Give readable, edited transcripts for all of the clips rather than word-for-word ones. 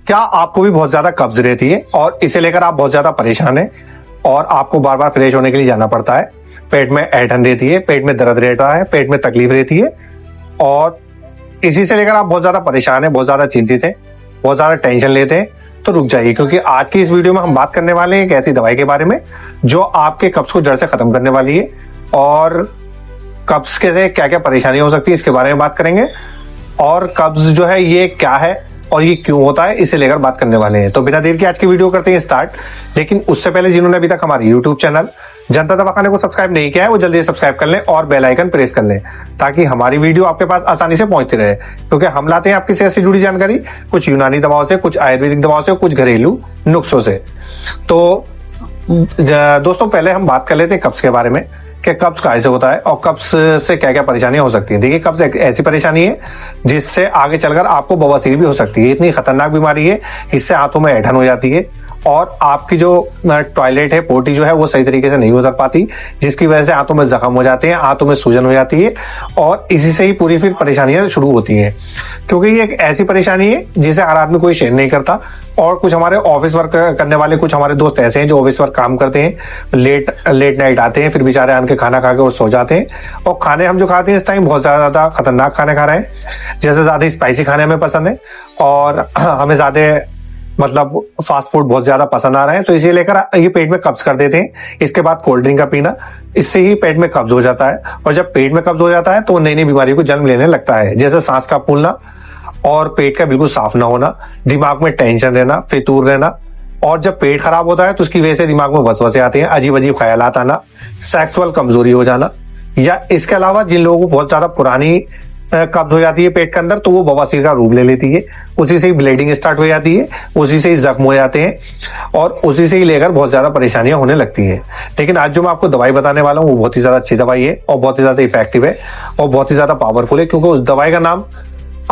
क्या आपको भी बहुत ज्यादा कब्ज रहती है और इसे लेकर आप बहुत ज्यादा परेशान हैं और आपको बार बार फ्रेश होने के लिए जाना पड़ता है? पेट में ऐंठन रहती है, पेट में दर्द रहता है, पेट में तकलीफ रहती है और इसी से लेकर आप बहुत ज्यादा परेशान हैं, बहुत ज्यादा चिंतित हैं, बहुत ज्यादा टेंशन लेते हैं, तो रुक जाइए, क्योंकि आज की इस वीडियो में हम बात करने वाले हैं एक ऐसी दवाई के बारे में जो आपके कब्ज को जड़ से खत्म करने वाली है। और कब्ज के से क्या क्या परेशानी हो सकती है इसके बारे में बात करेंगे, और कब्ज जो है ये क्या है और ये क्यों होता है इसे लेकर बात करने वाले हैं। तो बिना देर के आज की वीडियो करते हैं स्टार्ट। लेकिन उससे पहले जिन्होंने अभी तक हमारे यूट्यूब चैनल जनता दवाखाने को सब्सक्राइब नहीं किया है वो जल्दी सब्सक्राइब कर लें और बेल आइकन प्रेस कर लें ताकि हमारी वीडियो आपके पास आसानी से पहुंचती रहे, क्योंकि हम लाते हैं आपकी सेहत से जुड़ी जानकारी कुछ यूनानी दवाओं से, कुछ आयुर्वेदिक दवाओं से, कुछ घरेलू नुस्खों से। तो दोस्तों पहले हम बात कर लेते हैं कब्ज के बारे में कि कब्ज कैसे होता है और कब्ज से क्या क्या परेशानियां हो सकती हैं। देखिए, कब्ज एक ऐसी परेशानी है जिससे आगे चलकर आपको बवासीर भी हो सकती है। इतनी खतरनाक बीमारी है, इससे हाथों में ऐंठन हो जाती है और आपकी जो टॉयलेट है, पोटी जो है वो सही तरीके से नहीं उतर पाती, जिसकी वजह से हाथों में जख्म हो जाते हैं, हाथों में सूजन हो जाती है और इसी से ही पूरी फिर परेशानियां शुरू होती हैं। क्योंकि ये एक ऐसी परेशानी है जिसे हर आदमी कोई शेयर नहीं करता। और कुछ हमारे ऑफिस वर्क करने वाले कुछ हमारे दोस्त ऐसे हैं जो ऑफिस वर्क काम करते हैं, लेट नाइट आते हैं, फिर बेचारे आन के खाना खा के और सो जाते हैं। और खाने हम जो खाते हैं इस टाइम बहुत ज्यादा खतरनाक खाने खा रहे हैं, जैसे ज्यादा स्पाइसी खाने हमें पसंद है और हमें ज्यादा मतलब फास्ट फूड बहुत ज्यादा पसंद आ रहे हैं, तो इसे लेकर ये पेट में कब्ज कर देते हैं। इसके बाद कोल्ड ड्रिंक का पीना, इससे ही पेट में कब्ज हो जाता है और जब पेट में कब्ज हो जाता है तो नई नई बीमारियों को जन्म लेने लगता है, जैसे सांस का फूलना और पेट का बिल्कुल साफ ना होना, दिमाग में टेंशन रहना, फितूर रहना। और जब पेट खराब होता है तो उसकी वजह से दिमाग में वसवसे आते हैं, अजीब अजीब ख्यालात आना, सेक्सुअल कमजोरी हो जाना, या इसके अलावा जिन लोगों को बहुत ज्यादा पुरानी कब्ज हो जाती है पेट के अंदर तो वो बवासीर का रूप ले लेती है, उसी से ही ब्लीडिंग स्टार्ट हो जाती है, उसी से ही जख्म हो जाते हैं और उसी से ही लेकर बहुत ज्यादा परेशानियां होने लगती हैं। लेकिन आज जो मैं आपको दवाई बताने वाला हूँ वो बहुत ही ज्यादा अच्छी दवाई है और बहुत ही ज्यादा इफेक्टिव है और बहुत ही ज्यादा पावरफुल है, क्योंकि उस दवाई का नाम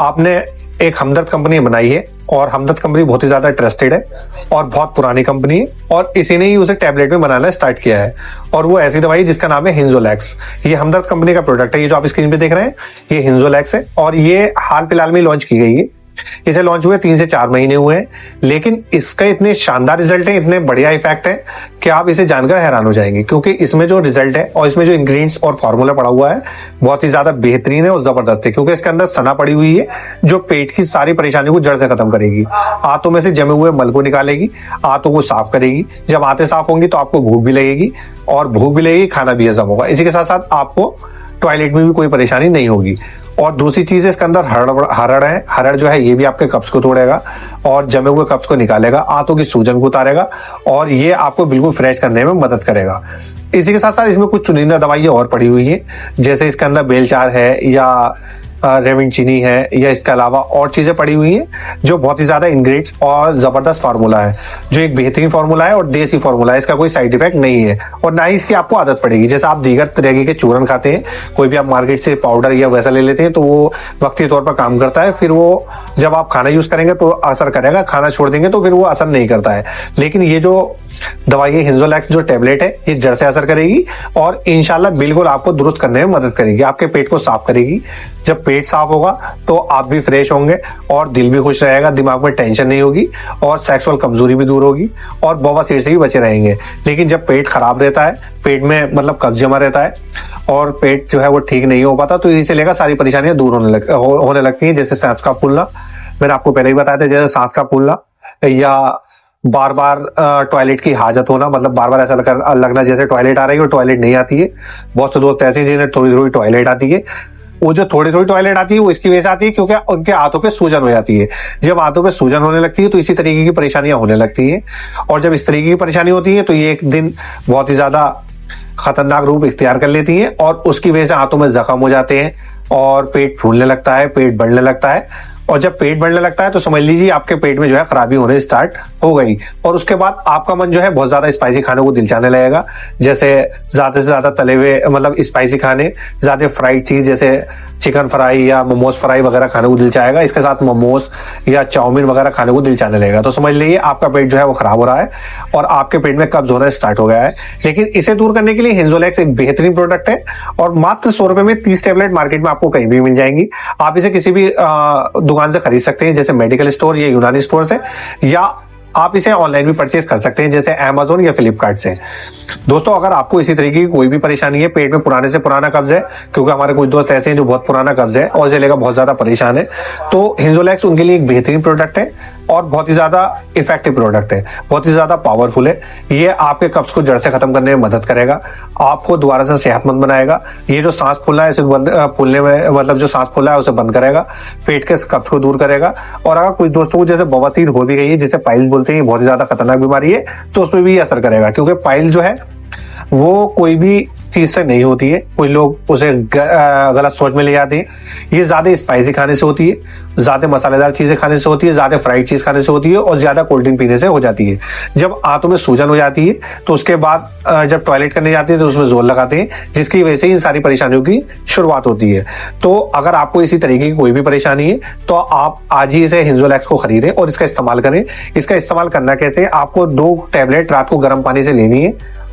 आपने एक हमदर्द कंपनी बनाई है और हमदर्द कंपनी बहुत ही ज्यादा ट्रस्टेड है और बहुत पुरानी कंपनी है और इसी ने ही उसे टैबलेट में बनाना स्टार्ट किया है। और वो ऐसी दवाई जिसका नाम है हिंजोलैक्स। ये हमदर्द कंपनी का प्रोडक्ट है, ये जो आप स्क्रीन पे देख रहे हैं ये हिंजोलैक्स है और ये हाल फिलहाल में लॉन्च की गई है। इसे लॉन्च हुए 3 से 4 महीने हुए हैं, लेकिन इसका इतने शानदार रिजल्ट है, इतने बढ़िया इफेक्ट है कि आप इसे जानकर हैरान हो जाएंगे, क्योंकि इसमें जो रिजल्ट है और इसमें जो इंग्रेडिएंट्स और फॉर्मूला पड़ा हुआ है बहुत ही ज्यादा बेहतरीन है और जबरदस्त है। क्योंकि इसके अंदर सना पड़ी हुई है जो पेट की सारी परेशानियों को जड़ से खत्म करेगी, आंतों में से जमे हुए मल को निकालेगी, आंतों को साफ करेगी। जब आंतें साफ होंगी तो आपको भूख भी लगेगी और भूख भी लगेगी, खाना भी हजम होगा। इसी के साथ साथ आपको टॉयलेट में भी कोई परेशानी नहीं होगी। और दूसरी चीज इसके अंदर हरड़ है, हरड़ जो है ये भी आपके कब्ज को तोड़ेगा और जमे हुए कब्ज को निकालेगा, आंतों की सूजन को उतारेगा और ये आपको बिल्कुल फ्रेश करने में मदद करेगा। इसी के साथ साथ इसमें कुछ चुनिंदा दवाइयां और पड़ी हुई है, जैसे इसके अंदर बेलचार है या रेविन चीनी है या इसके अलावा और चीजें पड़ी हुई हैं जो बहुत ही ज्यादा इंग्रेडिएंट्स और जबरदस्त फार्मूला है, जो एक बेहतरीन फार्मूला है और देसी फार्मूला है। इसका कोई साइड इफेक्ट नहीं है और ना ही इसकी आपको आदत पड़ेगी। जैसे आप दीगर तरह के चूरन खाते हैं, कोई भी आप मार्केट से पाउडर या वैसा ले लेते हैं तो वो वक्ती तौर पर काम करता है, फिर वो जब आप खाना यूज करेंगे तो असर करेगा, खाना छोड़ देंगे तो फिर वो असर नहीं करता है। लेकिन ये जो दवाई है हिंजोलैक्स जो टैबलेट है ये जड़ से असर करेगी और इंशाल्लाह बिल्कुल आपको दुरुस्त करने में मदद करेगी, आपके पेट को साफ करेगी। जब पेट साफ होगा तो आप भी फ्रेश होंगे और दिल भी खुश रहेगा, दिमाग में टेंशन नहीं होगी और सेक्सुअल कमजोरी भी दूर होगी और बवासीर से भी बचे रहेंगे। लेकिन जब पेट खराब रहता है, पेट में मतलब कब्ज जमा रहता है और पेट जो है वो ठीक नहीं हो पाता, तो इसे लेकर सारी परेशानियां दूर होने लगती हैं। जैसे सांस का फूलना, मैंने आपको पहले ही बताया था, जैसे सांस का फूलना या बार बार टॉयलेट की हाजत होना, मतलब बार बार ऐसा लगना जैसे टॉयलेट आ रही है और टॉयलेट नहीं आती है। बहुत से दोस्त ऐसे हैं जिन्हें थोड़ी थोड़ी टॉयलेट आती है। वो जो थोड़ी थोड़ी टॉयलेट आती है वो इसकी वजह से आती है क्योंकि उनके हाथों पे सूजन हो जाती है। जब हाथों पे सूजन होने लगती है तो इसी तरीके की परेशानियां होने लगती हैं और जब इस तरीके की परेशानी होती है तो ये एक दिन बहुत ही ज्यादा खतरनाक रूप इख्तियार कर लेती हैं और उसकी वजह से हाथों में जख्म हो जाते हैं और पेट फूलने लगता है, पेट बढ़ने लगता है। और जब पेट बढ़ने लगता है तो समझ लीजिए आपके पेट में जो है खराबी होने स्टार्ट हो गई और उसके बाद आपका मन जो है बहुत ज्यादा स्पाइसी खाने को दिल चाहने लगेगा, जैसे ज्यादा से ज्यादा तले हुए मतलब स्पाइसी खाने, ज्यादा फ्राइड चीज जैसे चिकन फ्राई या मोमोज फ्राई वगैरह खाने को दिल चाहेगा, इसके साथ मोमोज या चाउमीन वगैरह खाने को दिल चाहने लगेगा। तो समझ लीजिए आपका पेट जो है वो खराब हो रहा है और आपके पेट में कब्ज होना स्टार्ट हो गया है। लेकिन इसे दूर करने के लिए हिंजोलैक्स एक बेहतरीन प्रोडक्ट है और मात्र 100 रुपए में 30 टेबलेट मार्केट में आपको कहीं भी मिल जाएंगी। आप इसे किसी भी दुकान से खरीद सकते हैं, जैसे मेडिकल स्टोर या यूनानी स्टोर से, या आप इसे ऑनलाइन भी परचेज कर सकते हैं जैसे अमेजोन या फ्लिपकार्ट से। दोस्तों अगर आपको इसी तरीके की कोई भी परेशानी है, पेट में पुराने से पुराना कब्ज है, क्योंकि हमारे कुछ दोस्त ऐसे हैं जो बहुत पुराना कब्ज है और इसे लेकर बहुत ज्यादा परेशान है, तो हिंजोलैक्स उनके लिए एक बेहतरीन प्रोडक्ट है और बहुत ही ज्यादा इफेक्टिव प्रोडक्ट है, बहुत ही ज्यादा पावरफुल है। ये आपके कब्ज को जड़ से खत्म करने में मदद करेगा, आपको दोबारा से सेहतमंद बनाएगा। ये जो सांस फूलना है इसे फूलने में मतलब जो सांस फूला है उसे बंद करेगा, पेट के कब्ज को दूर करेगा। और अगर कुछ दोस्तों को जैसे बवासीर हो भी गई है, जिसे पाइल्स बोलते हैं, बहुत ही ज्यादा खतरनाक बीमारी है, तो उसमें भी असर करेगा, क्योंकि पाइल जो है वो कोई भी चीज से नहीं होती है, कोई लोग उसे गलत सोच में ले जाते हैं। ये ज्यादा स्पाइसी खाने से होती है, ज्यादा मसालेदार चीजें खाने से होती है, ज्यादा फ्राइड चीज खाने से होती है और ज्यादा कोल्ड ड्रिंक पीने से हो जाती है। जब आंतों में सूजन हो जाती है तो उसके बाद जब टॉयलेट करने जाते हैं तो उसमें जोर लगाते हैं, जिसकी वजह से इन सारी परेशानियों की शुरुआत होती है। तो अगर आपको इसी तरीके की कोई भी परेशानी है तो आप आज ही इसे हिंजोलैक्स को खरीदें और इसका इस्तेमाल करें। इसका इस्तेमाल करना कैसे, आपको 2 टैबलेट रात को गर्म पानी से लेनी है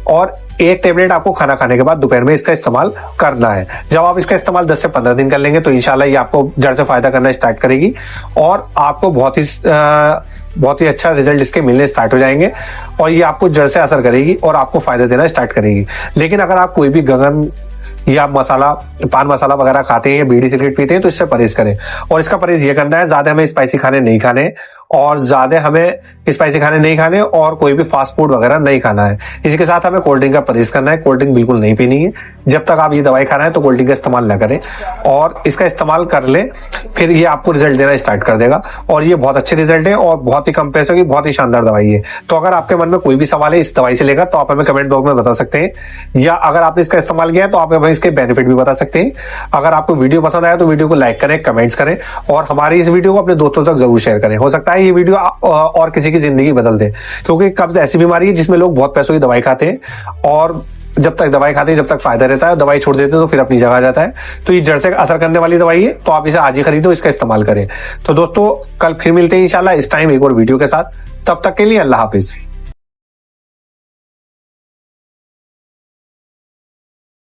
और 1 टैबलेट आपको खाना खाने के बाद दोपहर में इसका इस्तेमाल करना है। जब आप इसका इस्तेमाल 10 से 15 दिन कर लेंगे तो इंशाल्लाह ये आपको जड़ से फायदा करना स्टार्ट करेगी और आपको बहुत ही अच्छा रिजल्ट इसके मिलने स्टार्ट हो जाएंगे और ये आपको जड़ से असर करेगी और आपको फायदा देना स्टार्ट करेगी। लेकिन अगर आप कोई भी गगन या पान मसाला वगैरह खाते हैं या बीड़ी सिगरेट पीते हैं तो इससे परहेज करें। और इसका परहेज ये करना है, ज्यादा हमें स्पाइसी खाने नहीं खाने और ज्यादा हमें स्पाइसी खाने नहीं खाने और कोई भी फास्ट फूड वगैरह नहीं खाना है। इसके साथ हमें कोल्ड ड्रिंक का परहेज करना है, कोल्ड ड्रिंक बिल्कुल नहीं पीनी है। जब तक आप ये दवाई खा रहे हैं तो कोल्ड ड्रिंक का इस्तेमाल ना करें और इसका इस्तेमाल कर ले, फिर ये आपको रिजल्ट देना स्टार्ट कर देगा और ये बहुत अच्छे रिजल्ट है और बहुत ही कम पैसों की बहुत ही शानदार दवाई है। तो अगर आपके मन में कोई भी सवाल है इस दवाई से लेकर तो आप हमें कमेंट बॉक्स में बता सकते हैं, या अगर आपने इसका इस्तेमाल किया है तो आप हमें इसके बेनिफिट भी बता सकते हैं। अगर आपको वीडियो पसंद आया तो वीडियो को लाइक करें, कमेंट्स करें और हमारी इस वीडियो को अपने दोस्तों तक जरूर शेयर करें। हो सकता है ये वीडियो और किसी की जिंदगी बदल दे, क्योंकि कब्ज ऐसी बीमारी है जिसमें लोग बहुत पैसों की दवाई खाते हैं और जब तक दवाई खाते हैं जब तक फायदा रहता है, दवाई छोड़ देते हैं तो फिर अपनी जगह आ जाता है। तो ये जड़ से असर करने वाली दवाई है, तो आप इसे आज ही खरीदो, इसका इस्तेमाल करें। तो दोस्तों कल फिर मिलते हैं इंशाल्लाह इस टाइम एक और वीडियो के साथ। तब तक के लिए अल्लाह हाफिज।